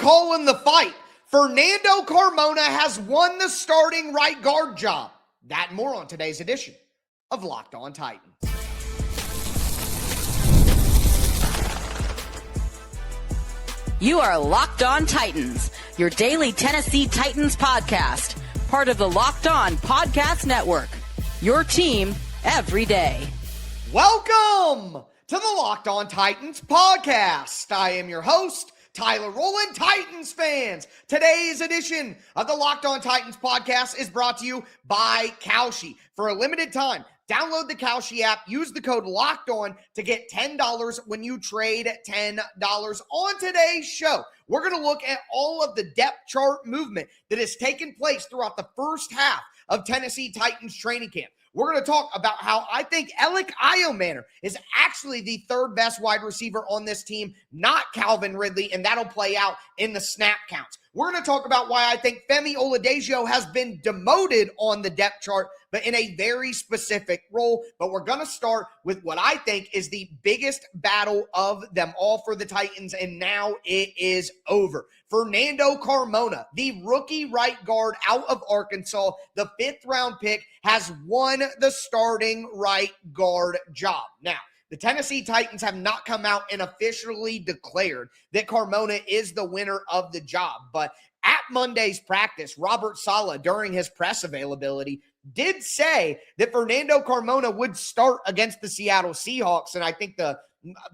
calling the fight. Fernando Carmona has won the starting right guard job. That and more on today's edition of Locked On Titans. You are Locked On Titans, your daily Tennessee Titans podcast, part of the Locked On Podcast Network, your team every day. Welcome to the Locked On Titans podcast. I am your host, Tyler Rowland. Titans fans, today's edition of the Locked On Titans podcast is brought to you by Kalshi. For a limited time, download the Kalshi app, use the code LOCKEDON to get $10 when you trade $10. On today's show, we're going to look at all of the depth chart movement that has taken place throughout the first half of Tennessee Titans training camp. We're going to talk about how I think Elic Ayomanor is actually the third best wide receiver on this team, not Calvin Ridley, and that'll play out in the snap counts. We're going to talk about why I think Femi Oladejo has been demoted on the depth chart, but in a very specific role. But we're going to start with what I think is the biggest battle of them all for the Titans, and now it is over. Fernando Carmona, the rookie right guard out of Arkansas, the 5th-round pick, has won the starting right guard job. Now, the Tennessee Titans have not come out and officially declared that Carmona is the winner of the job. But at Monday's practice, Robert Saleh, during his press availability, did say that Fernando Carmona would start against the Seattle Seahawks. And I think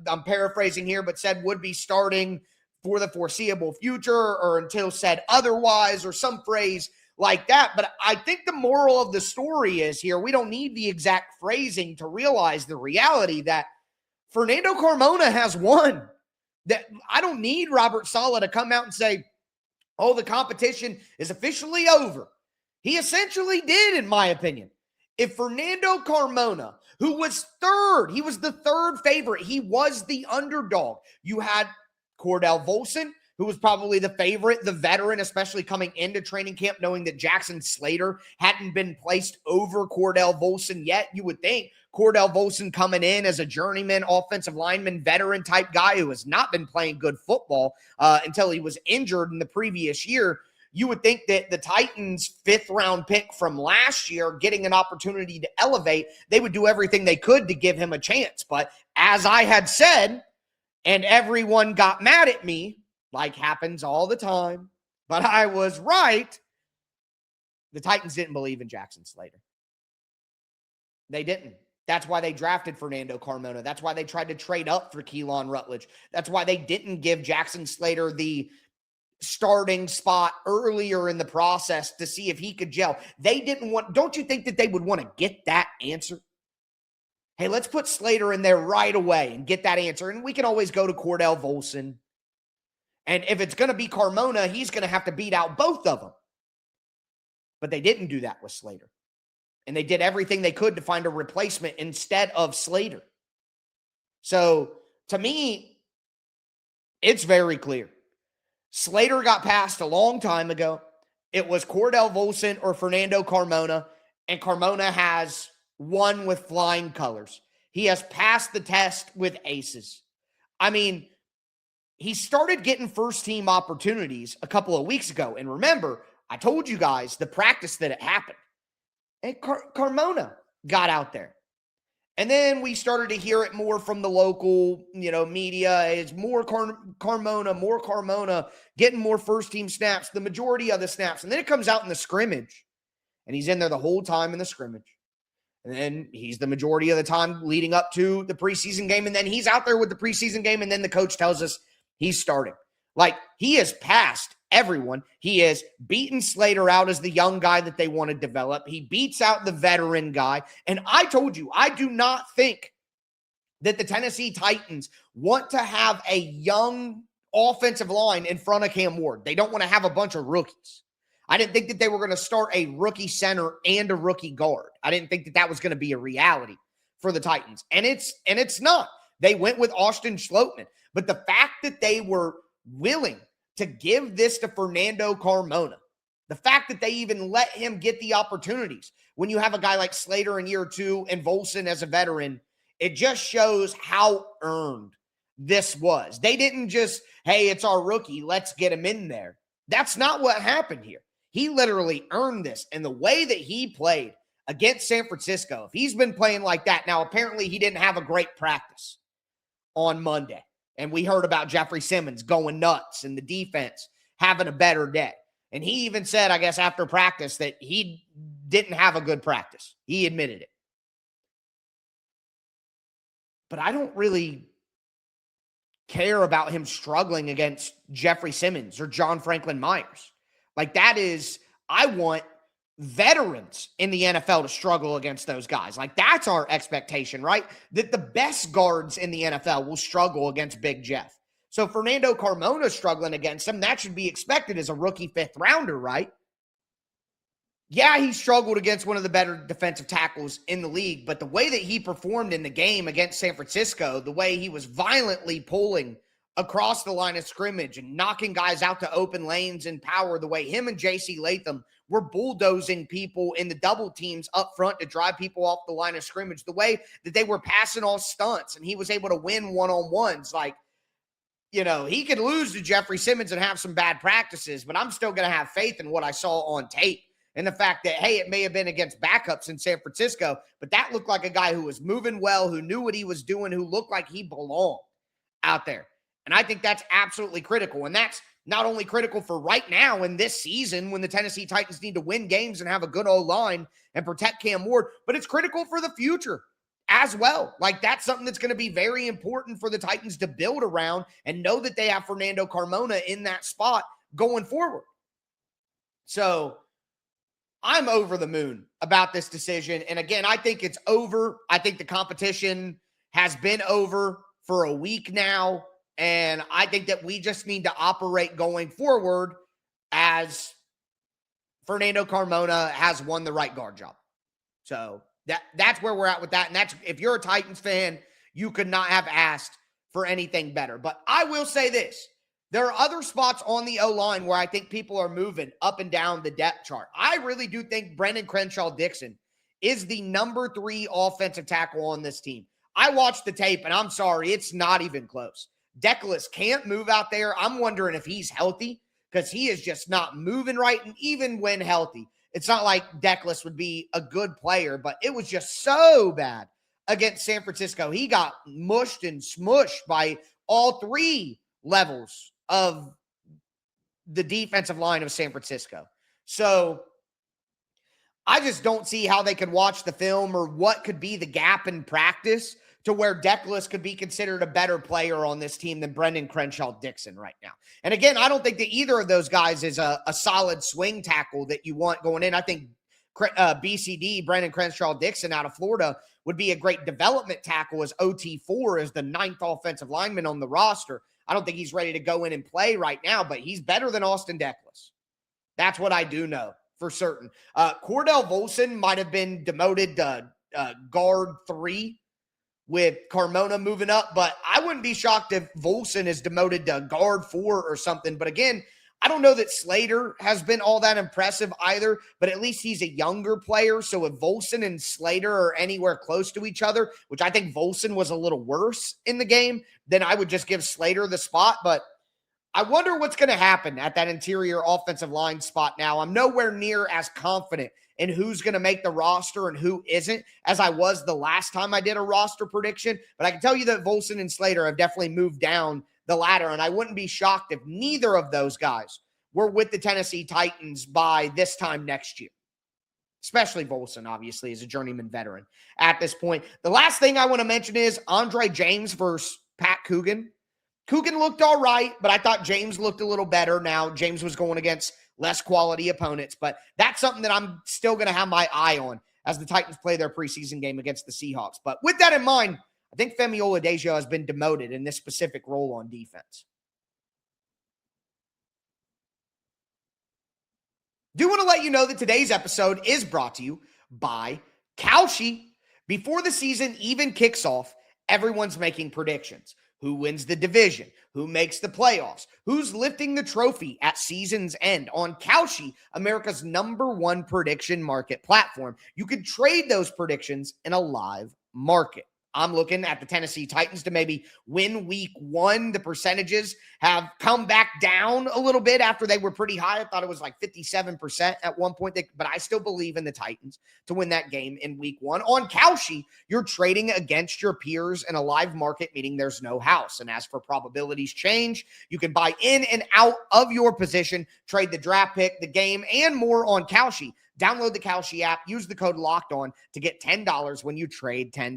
I'm paraphrasing here, but said would be starting for the foreseeable future or until said otherwise or some phrase like that. But I think the moral of the story is here, we don't need the exact phrasing to realize the reality that Fernando Carmona has won. That I don't need Robert Saleh to come out and say, oh, the competition is officially over. He essentially did, in my opinion. If Fernando Carmona, who was third, he was the third favorite, he was the underdog. You had Cordell Volson, who was probably the favorite, the veteran, especially coming into training camp, knowing that Jackson Slater hadn't been placed over Cordell Volson yet. You would think Cordell Volson coming in as a journeyman, offensive lineman, veteran type guy who has not been playing good football until he was injured in the previous year. You would think that the Titans' 5th-round pick from last year, getting an opportunity to elevate, they would do everything they could to give him a chance. But as I had said, and everyone got mad at me, like happens all the time, but I was right. The Titans didn't believe in Jackson Slater. They didn't. That's why they drafted Fernando Carmona. That's why they tried to trade up for Keelan Rutledge. That's why they didn't give Jackson Slater the starting spot earlier in the process to see if he could gel. They didn't want, don't you think that they would want to get that answer? Hey, let's put Slater in there right away and get that answer. And we can always go to Cordell Volson. And if it's going to be Carmona, he's going to have to beat out both of them. But they didn't do that with Slater. And they did everything they could to find a replacement instead of Slater. So, to me, it's very clear. Slater got passed a long time ago. It was Cordell Volson or Fernando Carmona. And Carmona has won with flying colors. He has passed the test with aces. I mean, he started getting first-team opportunities a couple of weeks ago. And remember, I told you guys the practice that it happened. And Carmona got out there. And then we started to hear it more from the local, media. It's more Carmona, getting more first-team snaps, the majority of the snaps. And then it comes out in the scrimmage. And he's in there the whole time in the scrimmage. And then he's the majority of the time leading up to the preseason game. And then he's out there with the preseason game. And then the coach tells us he's starting. Like, he has passed everyone. He has beaten Slater out as the young guy that they want to develop. He beats out the veteran guy. And I told you, I do not think that the Tennessee Titans want to have a young offensive line in front of Cam Ward. They don't want to have a bunch of rookies. I didn't think that they were going to start a rookie center and a rookie guard. I didn't think that that was going to be a reality for the Titans. And it's not. They went with Austin Schlottman. But the fact that they were willing to give this to Fernando Carmona, the fact that they even let him get the opportunities when you have a guy like Slater in year 2 and Volson as a veteran, it just shows how earned this was. They didn't just, hey, it's our rookie, let's get him in there. That's not what happened here. He literally earned this. And the way that he played against San Francisco, if he's been playing like that, now apparently he didn't have a great practice on Monday. And we heard about Jeffrey Simmons going nuts and the defense having a better day. And he even said, I guess, after practice that he didn't have a good practice. He admitted it. But I don't really care about him struggling against Jeffrey Simmons or John Franklin Myers. Like that is, I want veterans in the NFL to struggle against those guys. Like that's our expectation, right? That the best guards in the NFL will struggle against Big Jeff. So Fernando Carmona struggling against him, that should be expected as a rookie 5th rounder, right? Yeah, he struggled against one of the better defensive tackles in the league, but the way that he performed in the game against San Francisco, the way he was violently pulling across the line of scrimmage and knocking guys out to open lanes and power, the way him and JC Latham were bulldozing people in the double teams up front to drive people off the line of scrimmage, the way that they were passing all stunts and he was able to win one-on-ones. Like, you know, he could lose to Jeffrey Simmons and have some bad practices, but I'm still going to have faith in what I saw on tape. And the fact that, hey, it may have been against backups in San Francisco, but that looked like a guy who was moving well, who knew what he was doing, who looked like he belonged out there. And I think that's absolutely critical. And that's not only critical for right now in this season when the Tennessee Titans need to win games and have a good O-line and protect Cam Ward, but it's critical for the future as well. Like that's something that's going to be very important for the Titans to build around and know that they have Fernando Carmona in that spot going forward. So I'm over the moon about this decision. And again, I think it's over. I think the competition has been over for a week now. And I think that we just need to operate going forward as Fernando Carmona has won the right guard job. So that's where we're at with that. And that's, if you're a Titans fan, you could not have asked for anything better. But I will say this. There are other spots on the O-line where I think people are moving up and down the depth chart. I really do think Brendan Crenshaw-Dixon is the number 3 offensive tackle on this team. I watched the tape, and I'm sorry, it's not even close. Declas can't move out there. I'm wondering if he's healthy because he is just not moving right. And even when healthy, it's not like Declas would be a good player, but it was just so bad against San Francisco. He got mushed and smushed by all 3 levels of the defensive line of San Francisco. So I just don't see how they could watch the film or what could be the gap in practice to where Declas could be considered a better player on this team than Brendan Crenshaw-Dixon right now. And again, I don't think that either of those guys is a solid swing tackle that you want going in. I think BCD, Brendan Crenshaw-Dixon out of Florida, would be a great development tackle as OT4, as the 9th offensive lineman on the roster. I don't think he's ready to go in and play right now, but he's better than Austin Declas. That's what I do know for certain. Cordell Volson might have been demoted to guard 3 with Carmona moving up, but I wouldn't be shocked if Volson is demoted to guard 4 or something. But again, I don't know that Slater has been all that impressive either, but at least he's a younger player. So if Volson and Slater are anywhere close to each other, which I think Volson was a little worse in the game, then I would just give Slater the spot. But I wonder what's going to happen at that interior offensive line spot now. I'm nowhere near as confident in who's going to make the roster and who isn't as I was the last time I did a roster prediction. But I can tell you that Volson and Slater have definitely moved down the ladder, and I wouldn't be shocked if neither of those guys were with the Tennessee Titans by this time next year, especially Volson, obviously, as a journeyman veteran at this point. The last thing I want to mention is Andre James versus Pat Coogan. Coogan looked all right, but I thought James looked a little better. Now, James was going against less quality opponents, but that's something that I'm still going to have my eye on as the Titans play their preseason game against the Seahawks. But with that in mind, I think Femi Oladejo has been demoted in this specific role on defense. Do want to let you know that today's episode is brought to you by Kalshi. Before the season even kicks off, everyone's making predictions. Who wins the division? Who makes the playoffs? Who's lifting the trophy at season's end? On Kalshi, America's #1 prediction market platform, you can trade those predictions in a live market. I'm looking at the Tennessee Titans to maybe win week 1. The percentages have come back down a little bit after they were pretty high. I thought it was like 57% at one point, but I still believe in the Titans to win that game in week 1. On Kalshi, you're trading against your peers in a live market, meaning there's no house. And as for probabilities change, you can buy in and out of your position, trade the draft pick, the game, and more on Kalshi. Download the Kalshi app. Use the code LOCKEDON to get $10 when you trade $10.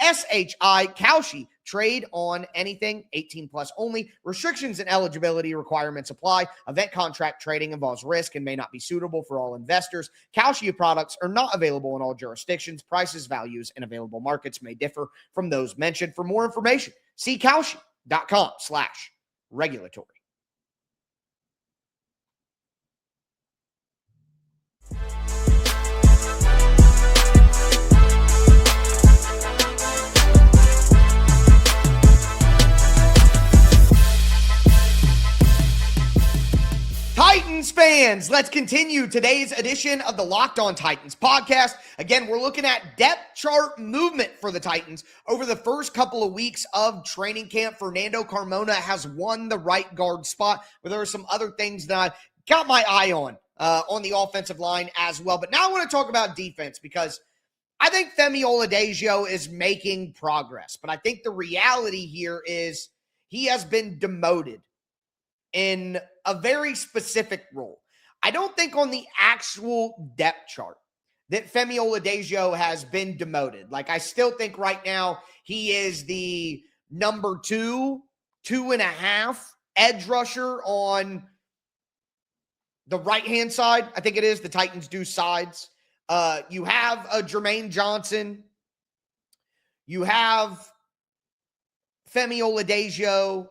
KALSHI, Kalshi. Trade on anything, 18 plus only. Restrictions and eligibility requirements apply. Event contract trading involves risk and may not be suitable for all investors. Kalshi products are not available in all jurisdictions. Prices, values, and available markets may differ from those mentioned. For more information, see kalshi.com/regulatory. Titans fans, let's continue today's edition of the Locked On Titans podcast. Again, we're looking at depth chart movement for the Titans over the first couple of weeks of training camp. Fernando Carmona has won the right guard spot, but there are some other things that I got my eye on the offensive line as well. But now I want to talk about defense because I think Femi Oladejo is making progress. But I think the reality here is he has been demoted in a very specific role. I don't think on the actual depth chart that Femi Oladejo has been demoted. Like, I still think right now he is the number 2.5 edge rusher on the right-hand side. I think it is. The Titans do sides. You have a Jermaine Johnson. You have Femi Oladejo.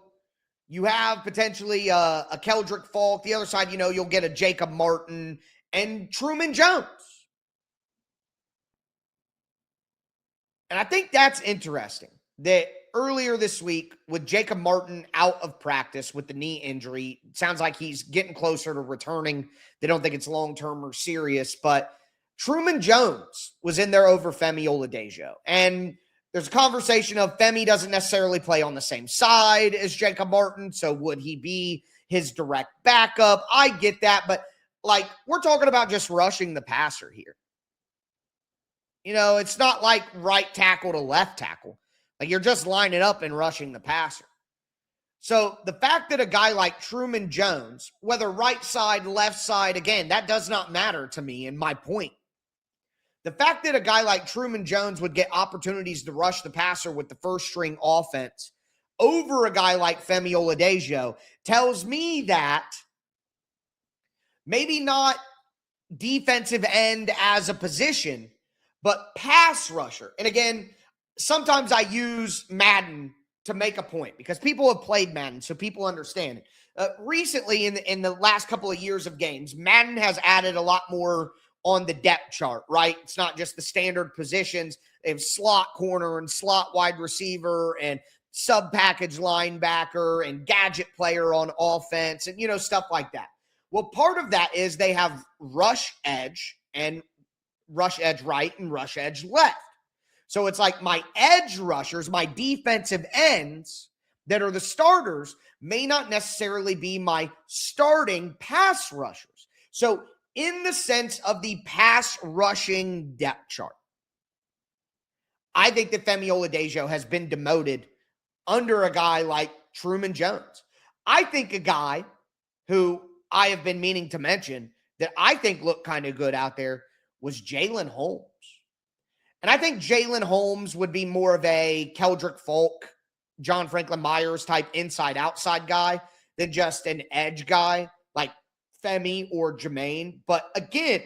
You have potentially a Keldrick Falk. The other side, you'll get a Jacob Martin and Truman Jones. And I think that's interesting that earlier this week with Jacob Martin out of practice with the knee injury, it sounds like he's getting closer to returning. They don't think it's long-term or serious, but Truman Jones was in there over Femi Oladejo. And there's a conversation of Femi doesn't necessarily play on the same side as Jacob Martin, so would he be his direct backup? I get that, but we're talking about just rushing the passer here. It's not like right tackle to left tackle. You're just lining up and rushing the passer. So the fact that a guy like Truman Jones, whether right side, left side, again, that does not matter to me and my point. The fact that a guy like Truman Jones would get opportunities to rush the passer with the first string offense over a guy like Femi Oladejo tells me that maybe not defensive end as a position, but pass rusher. And again, sometimes I use Madden to make a point because people have played Madden, so people understand it. Recently, in the last couple of years of games, Madden has added a lot more on the depth chart, right? It's not just the standard positions. They have slot corner and slot wide receiver and sub-package linebacker and gadget player on offense and, stuff like that. Well, part of that is they have rush edge and rush edge right and rush edge left. So it's like my edge rushers, my defensive ends that are the starters may not necessarily be my starting pass rushers. So in the sense of the pass rushing depth chart, I think that Femi Oladejo has been demoted under a guy like Truman Jones. I think a guy who I have been meaning to mention that I think looked kind of good out there was Jalen Holmes. And I think Jalen Holmes would be more of a Keldrick Falk, John Franklin Myers type inside-outside guy than just an edge guy like Femi or Jermaine. But again,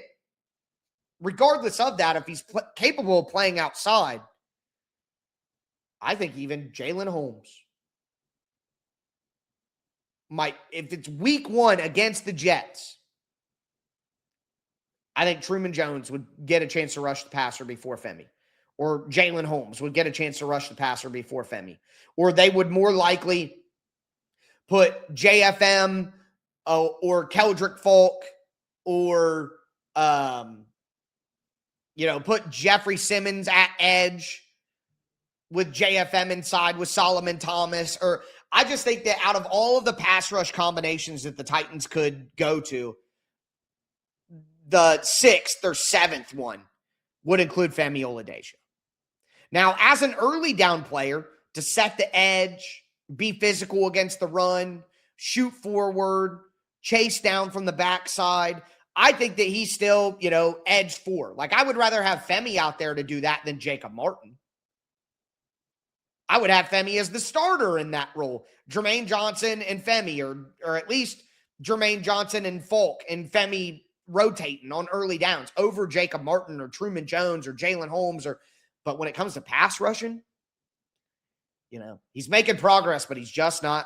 regardless of that, if he's capable of playing outside, I think even Jalen Holmes might, if it's week 1 against the Jets, I think Truman Jones would get a chance to rush the passer before Femi. Or Jalen Holmes would get a chance to rush the passer before Femi. Or they would more likely put JFM or Keldrick Falk or, put Jeffrey Simmons at edge with JFM inside with Solomon Thomas, or I just think that out of all of the pass rush combinations that the Titans could go to, the sixth or seventh one would include Femi Oladejo. Now, as an early down player, to set the edge, be physical against the run, shoot forward, chase down from the backside, I think that he's still, edge 4. Like, I would rather have Femi out there to do that than Jacob Martin. I would have Femi as the starter in that role. Jermaine Johnson and Femi, or at least Jermaine Johnson and Falk, and Femi rotating on early downs over Jacob Martin or Truman Jones or Jalen Holmes. But when it comes to pass rushing, he's making progress, but he's just not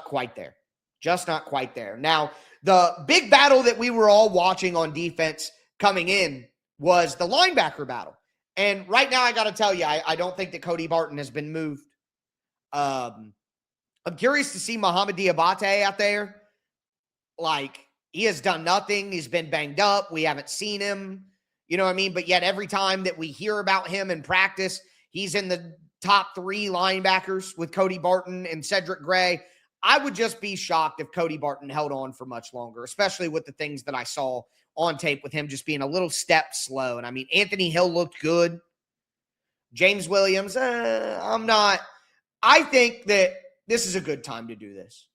quite there. Just not quite there. Now, the big battle that we were all watching on defense coming in was the linebacker battle. And right now, I got to tell you, I don't think that Cody Barton has been moved. I'm curious to see Mohamoud Diabate out there. Like, he has done nothing. He's been banged up. We haven't seen him. You know what I mean? But yet every time that we hear about him in practice, he's in the top 3 linebackers with Cody Barton and Cedric Gray. I would just be shocked if Cody Barton held on for much longer, especially with the things that I saw on tape with him just being a little step slow. And I mean, Anthony Hill looked good. James Williams, I think that this is a good time to do this.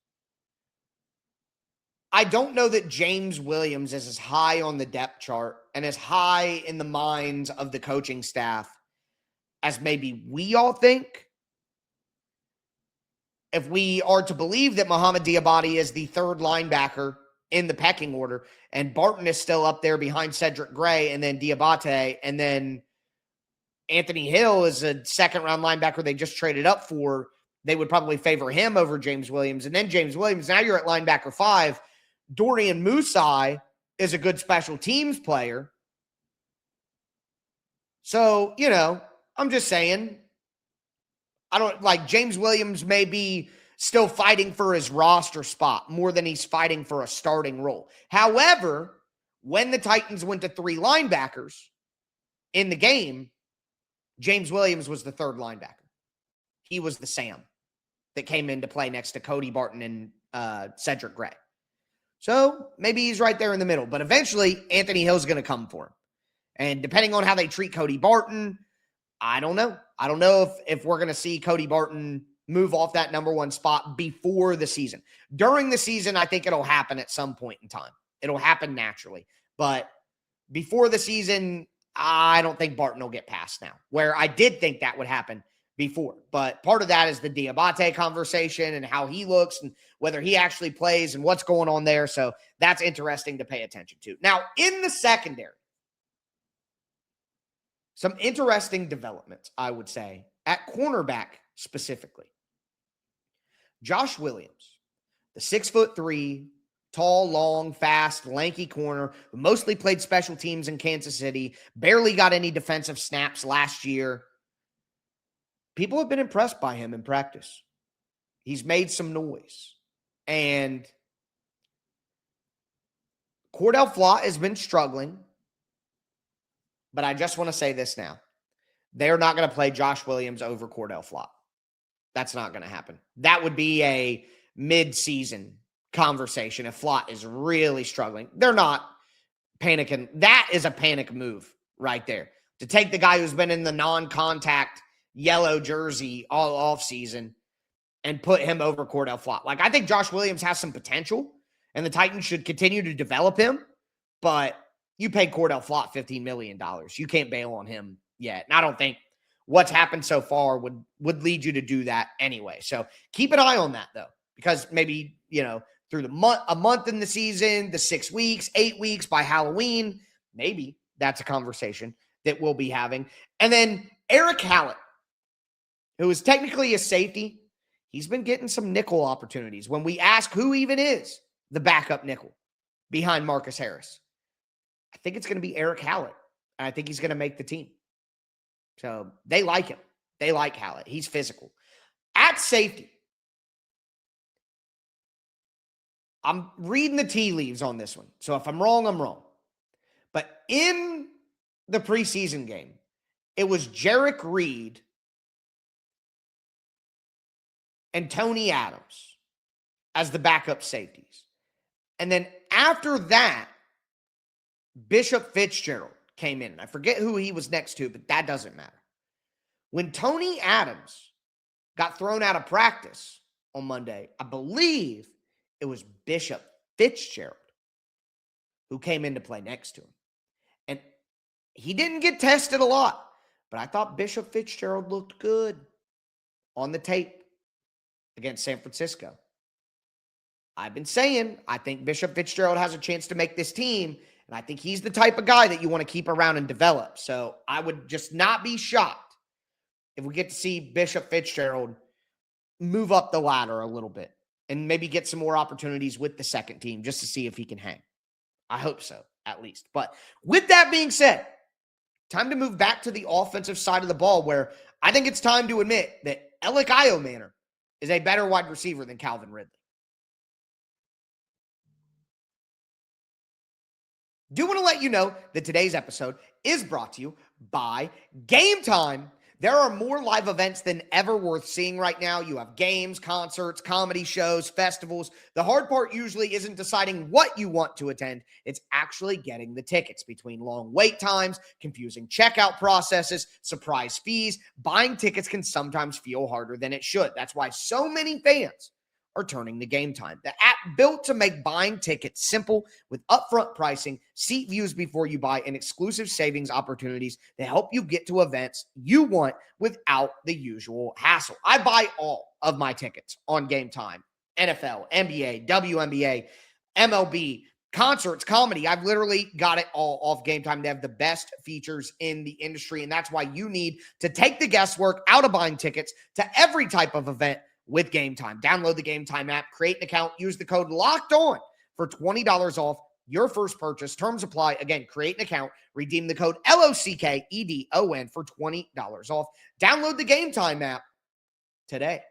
I don't know that James Williams is as high on the depth chart and as high in the minds of the coaching staff as maybe we all think. If we are to believe that Mohamoud Diabate is the 3rd linebacker in the pecking order, and Barton is still up there behind Cedric Gray, and then Diabate, and then Anthony Hill is a 2nd-round linebacker they just traded up for, they would probably favor him over James Williams. And then James Williams, now you're at linebacker 5. Dorian Musai is a good special teams player. So, I'm just saying, I don't like James Williams may be still fighting for his roster spot more than he's fighting for a starting role. However, when the Titans went to 3 linebackers in the game, James Williams was the 3rd linebacker. He was the Sam that came in to play next to Cody Barton and Cedric Gray. So maybe he's right there in the middle. But eventually, Anthony Hill's going to come for him. And depending on how they treat Cody Barton, I don't know. I don't know if we're going to see Cody Barton move off that number 1 spot before the season. During the season, I think it'll happen at some point in time. It'll happen naturally. But before the season, I don't think Barton will get past now, where I did think that would happen before. But part of that is the Diabate conversation and how he looks and whether he actually plays and what's going on there. So that's interesting to pay attention to. Now, in the secondary, some interesting developments, I would say, at cornerback specifically. Josh Williams, the 6'3", tall, long, fast, lanky corner who mostly played special teams in Kansas City, barely got any defensive snaps last year. People have been impressed by him in practice. He's made some noise. And Cordell Flott has been struggling. But I just want to say this now. They're not going to play Josh Williams over Cordell Flott. That's not going to happen. That would be a mid-season conversation if Flott is really struggling. They're not panicking. That is a panic move right there. To take the guy who's been in the non-contact yellow jersey all offseason and put him over Cordell Flott. Like, I think Josh Williams has some potential, and the Titans should continue to develop him, but you paid Cordell Flott $15 million. You can't bail on him yet. And I don't think what's happened so far would lead you to do that anyway. So keep an eye on that, though, because maybe, through a month in the season, the 6 weeks, 8 weeks, by Halloween, maybe that's a conversation that we'll be having. And then Eric Hallett, who is technically a safety, he's been getting some nickel opportunities. When we ask who even is the backup nickel behind Marcus Harris, I think it's going to be Eric Hallett. And I think he's going to make the team. So they like him. They like Hallett. He's physical. At safety, I'm reading the tea leaves on this one. So if I'm wrong, I'm wrong. But in the preseason game, it was Jarek Reed and Tony Adams as the backup safeties. And then after that, Bishop Fitzgerald came in. I forget who he was next to, but that doesn't matter. When Tony Adams got thrown out of practice on Monday, I believe it was Bishop Fitzgerald who came in to play next to him. And he didn't get tested a lot, but I thought Bishop Fitzgerald looked good on the tape against San Francisco. I've been saying I think Bishop Fitzgerald has a chance to make this team, and I think he's the type of guy that you want to keep around and develop. So I would just not be shocked if we get to see Bishop Fitzgerald move up the ladder a little bit and maybe get some more opportunities with the second team just to see if he can hang. I hope so, at least. But with that being said, time to move back to the offensive side of the ball, where I think it's time to admit that Elic Ayomanor is a better wide receiver than Calvin Ridley. Do want to let you know that today's episode is brought to you by Game Time. There are more live events than ever worth seeing right now. You have games, concerts, comedy shows, festivals. The hard part usually isn't deciding what you want to attend. It's actually getting the tickets. Between long wait times, confusing checkout processes, surprise fees, buying tickets can sometimes feel harder than it should. That's why so many fans are turning to Game Time, the app built to make buying tickets simple with upfront pricing, seat views before you buy, and exclusive savings opportunities to help you get to events you want without the usual hassle. I buy all of my tickets on Game Time. NFL, NBA, WNBA, MLB, concerts, comedy. I've literally got it all off Game Time. They have the best features in the industry, and that's why you need to take the guesswork out of buying tickets to every type of event with Game Time. Download the Game Time app, create an account, use the code LOCKEDON for $20 off your first purchase. Terms apply. Again, create an account, redeem the code LOCKEDON for $20 off. Download the Game Time app today.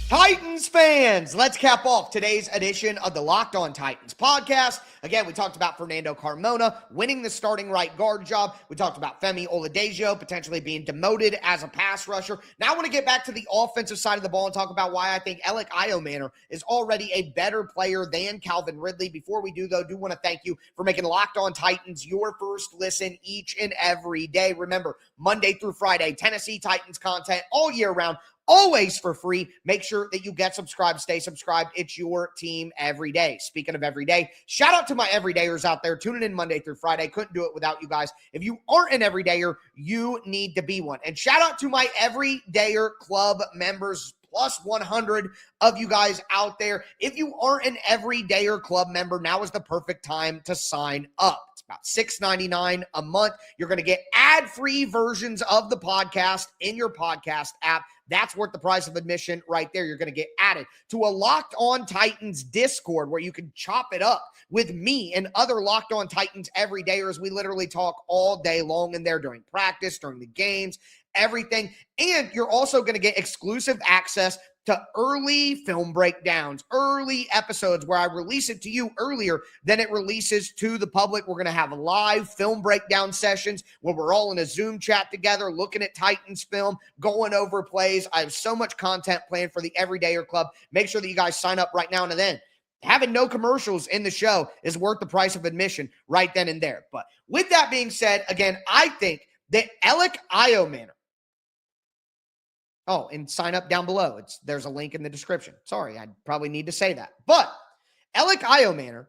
Titans fans, let's cap off today's edition of the Locked On Titans podcast. Again, we talked about Fernando Carmona winning the starting right guard job. We talked about Femi Oladejo potentially being demoted as a pass rusher. Now I want to get back to the offensive side of the ball and talk about why I think Elic Ayomanor is already a better player than Calvin Ridley. Before we do, though, do want to thank you for making Locked On Titans your first listen each and every day. Remember, Monday through Friday, Tennessee Titans content all year round, always for free. Make sure that you get subscribed, stay subscribed. It's your team every day. Speaking of every day, shout out to my everydayers out there tuning in Monday through Friday. Couldn't do it without you guys. If you aren't an everydayer, you need to be one. And shout out to my everydayer club members, plus 100 of you guys out there. If you aren't an everydayer club member, now is the perfect time to sign up. It's about $6.99 a month. You're going to get ad-free versions of the podcast in your podcast app. That's worth the price of admission right there. You're going to get added to a Locked On Titans Discord where you can chop it up with me and other Locked On Titans everydayers. We literally talk all day long in there during practice, during the games, everything. And you're also going to get exclusive access to early film breakdowns, early episodes where I release it to you earlier than it releases to the public. We're going to have live film breakdown sessions where we're all in a Zoom chat together, looking at Titans film, going over plays. I have so much content planned for the Everydayer Club. Make sure that you guys sign up right now and then. Having no commercials in the show is worth the price of admission right then and there. But with that being said, again, I think that Elic Ayomanor, oh, and sign up down below. There's a link in the description. Sorry, I probably need to say that. But Elic Ayomanor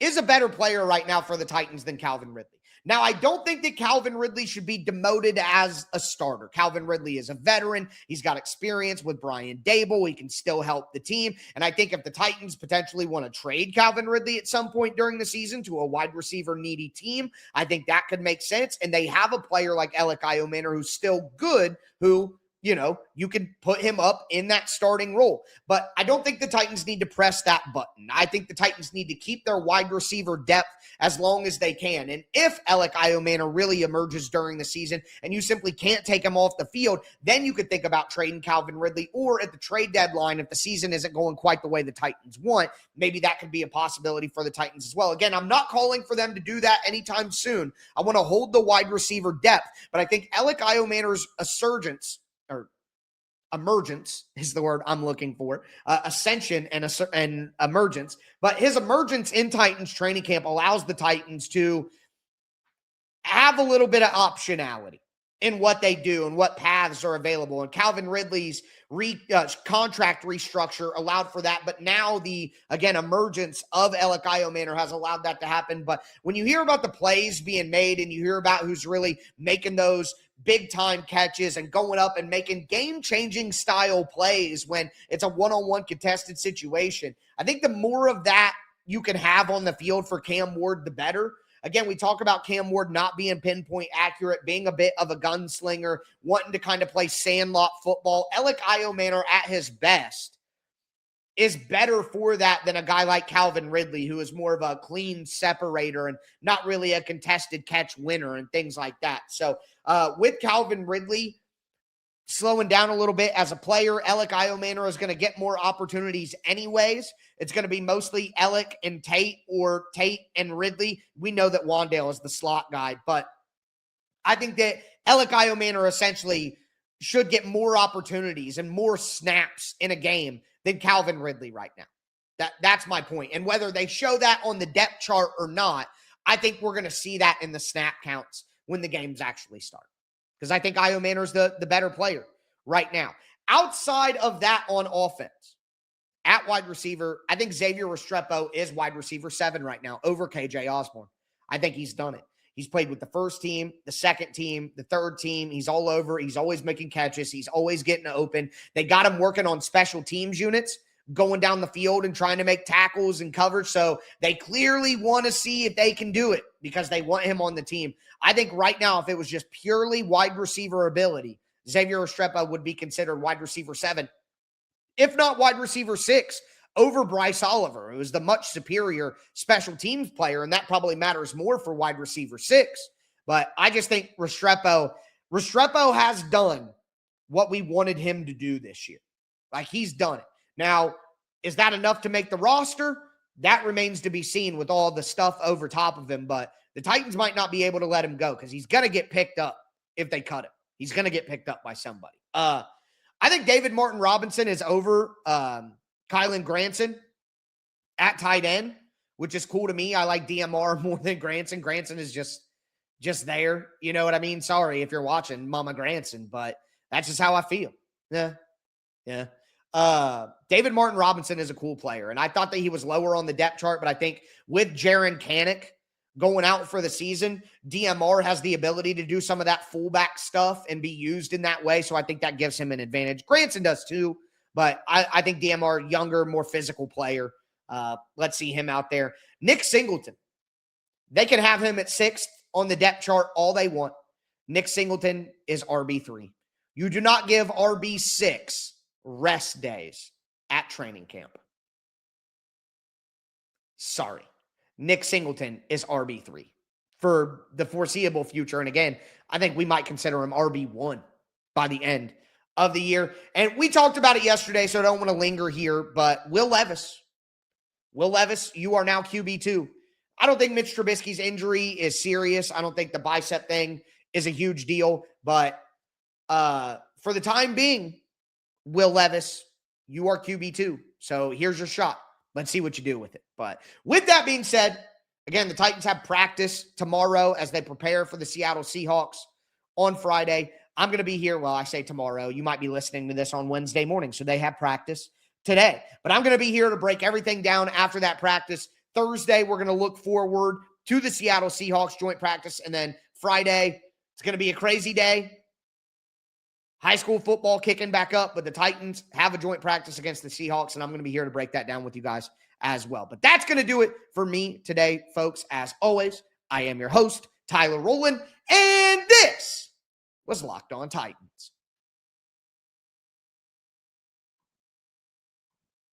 is a better player right now for the Titans than Calvin Ridley. Now, I don't think that Calvin Ridley should be demoted as a starter. Calvin Ridley is a veteran. He's got experience with Brian Dable. He can still help the team. And I think if the Titans potentially want to trade Calvin Ridley at some point during the season to a wide receiver needy team, I think that could make sense. And they have a player like Elic Ayomanor who's still good, who you can put him up in that starting role. But I don't think the Titans need to press that button. I think the Titans need to keep their wide receiver depth as long as they can. And if Elic Ayomanor really emerges during the season and you simply can't take him off the field, then you could think about trading Calvin Ridley, or at the trade deadline, if the season isn't going quite the way the Titans want, maybe that could be a possibility for the Titans as well. Again, I'm not calling for them to do that anytime soon. I want to hold the wide receiver depth, but I think Elic Ayomanor's emergence is the word I'm looking for, ascension and emergence. But his emergence in Titans training camp allows the Titans to have a little bit of optionality in what they do and what paths are available. And Calvin Ridley's contract restructure allowed for that. But now the emergence of Elic Ayomanor has allowed that to happen. But when you hear about the plays being made and you hear about who's really making those big time catches and going up and making game-changing style plays when it's a one-on-one contested situation, I think the more of that you can have on the field for Cam Ward, the better. Again, we talk about Cam Ward not being pinpoint accurate, being a bit of a gunslinger, wanting to kind of play sandlot football. Elic Ayomanor at his best is better for that than a guy like Calvin Ridley, who is more of a clean separator and not really a contested catch winner and things like that. So with Calvin Ridley slowing down a little bit as a player, Elic Ayomanor is going to get more opportunities anyways. It's going to be mostly Elic and Tate, or Tate and Ridley. We know that Wandale is the slot guy, but I think that Elic Ayomanor essentially should get more opportunities and more snaps in a game than Calvin Ridley right now. That's my point. And whether they show that on the depth chart or not, I think we're going to see that in the snap counts when the games actually start. Because I think Ayomanor's the better player right now. Outside of that on offense, at wide receiver, I think Xavier Restrepo is wide receiver 7 right now over KJ Osborne. I think he's done it. He's played with the first team, the second team, the third team. He's all over. He's always making catches. He's always getting open. They got him working on special teams units, going down the field and trying to make tackles and coverage. So they clearly want to see if they can do it because they want him on the team. I think right now, if it was just purely wide receiver ability, Xavier Restrepo would be considered wide receiver 7, if not wide receiver 6, over Bryce Oliver, who is the much superior special teams player, and that probably matters more for wide receiver 6. But I just think Restrepo has done what we wanted him to do this year. Like, he's done it. Now, is that enough to make the roster? That remains to be seen with all the stuff over top of him, but the Titans might not be able to let him go because he's going to get picked up if they cut him. He's going to get picked up by somebody. I think David Martin Robinson is over Kylan Granson at tight end, which is cool to me. I like DMR more than Granson. Granson is just there. You know what I mean? Sorry if you're watching Mama Granson, but that's just how I feel. Yeah. David Martin Robinson is a cool player, and I thought that he was lower on the depth chart, but I think with Jaron Kanik going out for the season, DMR has the ability to do some of that fullback stuff and be used in that way, so I think that gives him an advantage. Granson does too, but I think DMR, younger, more physical player. Let's see him out there. Nick Singleton. They can have him at 6th on the depth chart all they want. Nick Singleton is RB3. You do not give RB6 rest days at training camp. Sorry. Nick Singleton is RB3 for the foreseeable future. And again, I think we might consider him RB1 by the end of the year. And we talked about it yesterday, so I don't want to linger here, but Will Levis, you are now QB2. I don't think Mitch Trubisky's injury is serious. I don't think the bicep thing is a huge deal, but for the time being, Will Levis, you are QB2. So here's your shot. Let's see what you do with it. But with that being said, again, the Titans have practice tomorrow as they prepare for the Seattle Seahawks on Friday. I'm going to be here. Well, I say tomorrow. You might be listening to this on Wednesday morning, so they have practice today. But I'm going to be here to break everything down after that practice. Thursday, we're going to look forward to the Seattle Seahawks joint practice. And then Friday, it's going to be a crazy day. High school football kicking back up, but the Titans have a joint practice against the Seahawks, and I'm going to be here to break that down with you guys as well. But that's going to do it for me today, folks. As always, I am your host, Tyler Rowland, and this was Locked On Titans.